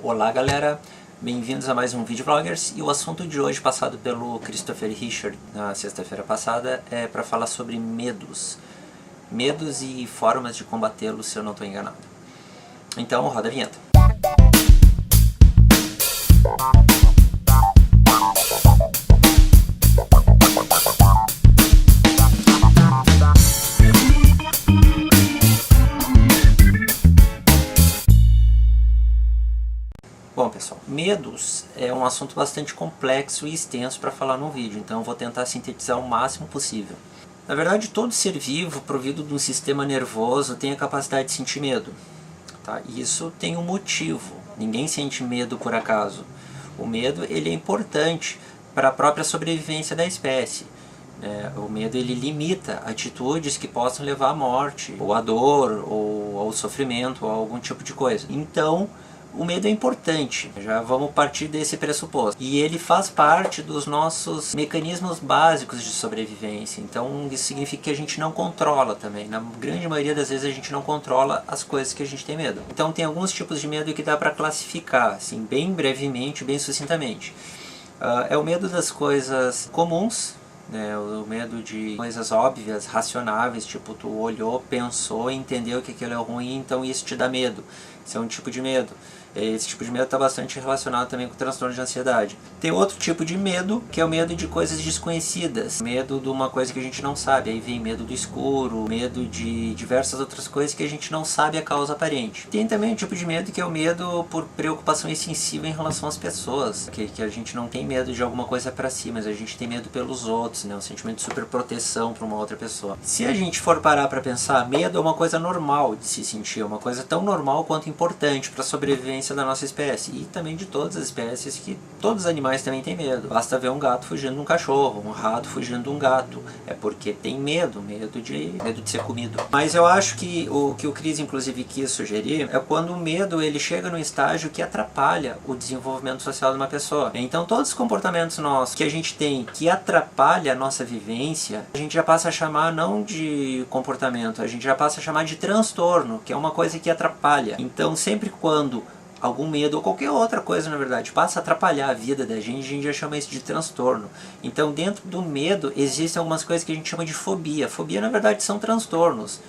Olá galera, bem-vindos a mais um Vídeo Vloggers, e o assunto de hoje, passado pelo Christopher Richard na sexta-feira passada, é para falar sobre medos. Medos e formas de combatê-los, se eu não estou enganado. Então, roda a vinheta. Bom pessoal, medos é um assunto bastante complexo e extenso para falar num vídeo, então eu vou tentar sintetizar o máximo possível. Na verdade, todo ser vivo provido de um sistema nervoso tem a capacidade de sentir medo. Tá? E isso tem um motivo, ninguém sente medo por acaso. O medo ele é importante para a própria sobrevivência da espécie. O medo ele limita atitudes que possam levar à morte, ou à dor, ou ao sofrimento, ou a algum tipo de coisa. Então, o medo é importante, já vamos partir desse pressuposto. E ele faz parte dos nossos mecanismos básicos de sobrevivência. Então isso significa que a gente não controla também. Na grande maioria das vezes a gente não controla as coisas que a gente tem medo. Então tem alguns tipos de medo que dá para classificar, assim, bem brevemente, bem sucintamente. É o medo das coisas comuns, o medo de coisas óbvias, racionáveis, tipo tu olhou, pensou, entendeu que aquilo é ruim, então isso te dá medo. Isso é um tipo de medo. Esse tipo de medo está bastante relacionado também com o transtorno de ansiedade. Tem outro tipo de medo, que é o medo de coisas desconhecidas. Medo de uma coisa que a gente não sabe. Aí vem medo do escuro, medo de diversas outras coisas que a gente não sabe a causa aparente. Tem também um tipo de medo que é o medo por preocupação extensiva em relação às pessoas. Que a gente não tem medo de alguma coisa para si, mas a gente tem medo pelos outros, um sentimento de superproteção para uma outra pessoa. Se a gente for parar para pensar, medo é uma coisa normal de se sentir, uma coisa tão normal quanto importante para a sobrevivência da nossa espécie, e também de todas as espécies, que todos os animais também têm medo. Basta ver um gato fugindo de um cachorro, um rato fugindo de um gato, é porque tem medo de ser comido. Mas eu acho que o Chris inclusive quis sugerir é quando o medo ele chega num estágio que atrapalha o desenvolvimento social de uma pessoa. Então todos os comportamentos nossos que a gente tem que atrapalha a nossa vivência, a gente já passa a chamar não de comportamento, a gente já passa a chamar de transtorno, que é uma coisa que atrapalha. Então sempre quando algum medo ou qualquer outra coisa, na verdade, passa a atrapalhar a vida da gente, a gente já chama isso de transtorno. Então dentro do medo existem algumas coisas que a gente chama de fobia. Fobia na verdade são transtornos.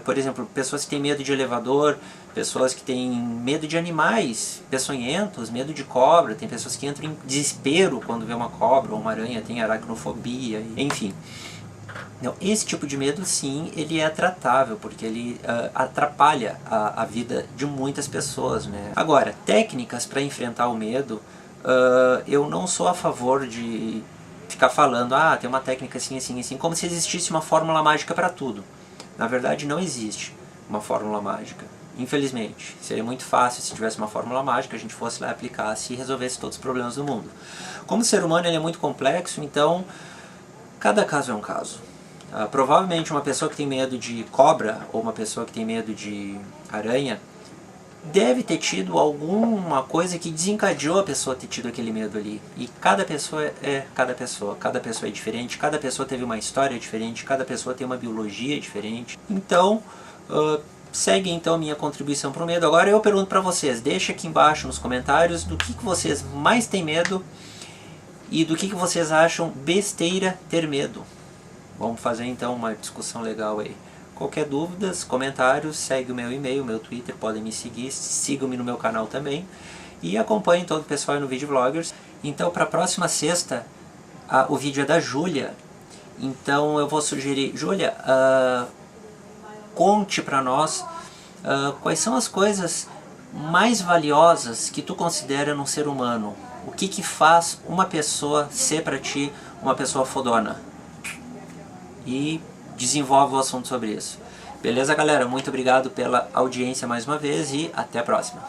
Por exemplo, pessoas que têm medo de elevador, pessoas que têm medo de animais peçonhentos, medo de cobra, tem pessoas que entram em desespero quando vê uma cobra ou uma aranha, tem aracnofobia, enfim. Não, esse tipo de medo sim, ele é tratável, porque ele atrapalha a vida de muitas pessoas, Agora, técnicas para enfrentar o medo, eu não sou a favor de ficar falando, tem uma técnica assim, assim, assim, como se existisse uma fórmula mágica para tudo. Na verdade não existe uma fórmula mágica, infelizmente. Seria muito fácil se tivesse uma fórmula mágica, a gente fosse lá, aplicasse e resolvesse todos os problemas do mundo. Como o ser humano ele é muito complexo, então cada caso é um caso. Provavelmente uma pessoa que tem medo de cobra ou uma pessoa que tem medo de aranha deve ter tido alguma coisa que desencadeou a pessoa a ter tido aquele medo ali. E cada pessoa é diferente, cada pessoa teve uma história diferente, cada pessoa tem uma biologia diferente. Então, segue então minha contribuição para o medo. Agora eu pergunto para vocês, deixa aqui embaixo nos comentários do que vocês mais têm medo e do que vocês acham besteira ter medo. Vamos fazer então uma discussão legal aí. Qualquer dúvidas, comentários, segue o meu e-mail, meu Twitter, podem me seguir, sigam-me no meu canal também. E acompanhem todo o pessoal aí no Vídeo Vloggers. Então para a próxima sexta, o vídeo é da Júlia. Então eu vou sugerir, Júlia, conte para nós quais são as coisas mais valiosas que tu considera num ser humano. O que faz uma pessoa ser para ti uma pessoa fodona? E desenvolve o assunto sobre isso. Beleza, galera? Muito obrigado pela audiência mais uma vez e até a próxima.